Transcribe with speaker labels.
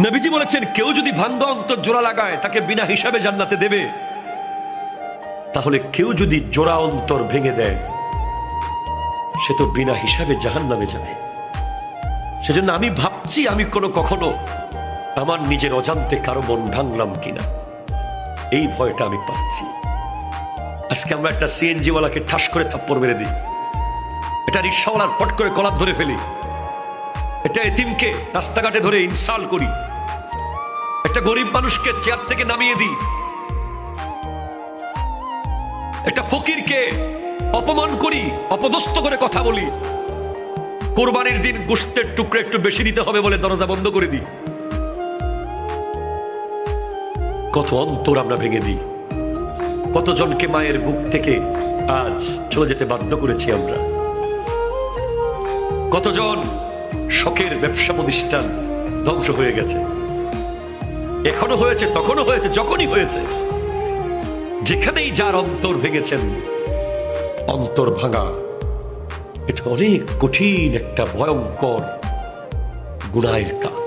Speaker 1: নবীজি বলেছেন কেউ যদি ভাঙ্গা অন্তর জোড়া লাগায় তাকে বিনা হিসাবে জান্নাতে দেবে, তাহলে কেউ যদি জোড়া অন্তর ভেঙে দেয় সে তো বিনা হিসাবে জাহান্নামে যাবে। সেজন্য আমি ভাবছি আমি কখনো আমার নিজের অজান্তে কারো মন ভাঙলাম কিনা, এই ভয়টা আমি পাচ্ছি। আজকে আমরা একটা সিএনজি ওয়ালাকে ঠাস করে থাপ্পড় মেরে দিই, এটা রিক্সাওয়ালার পট করে কলার ধরে ফেলি, এটা এতিমকে রাস্তাঘাটে ধরে ইনসাল্ট করি, একটা গরিব মানুষকে চেয়ার থেকে নামিয়ে দিই, একটা ফকিরকে অপমান করি, অপদস্থ করে কথা বলি, কোরবানির দিন গোশতের টুকরো একটু বেশি দিতে হবে বলে দরজা বন্ধ করে দিই। কত অন্তর আমরা ভেঙে দিই, কতজনকে মায়ের বুক থেকে আজ চলে যেতে বাধ্য করেছি আমরা, কতজন শখের ব্যবসা প্রতিষ্ঠান ধ্বংস হয়ে গেছে, এখনো হয়েছে, তখনও হয়েছে, যখনই হয়েছে। যেখানেই যার অন্তর ভেঙেছেন, অন্তর ভাঙা এটা অনেক কঠিন একটা ভয়ঙ্কর গুনাহের কাজ।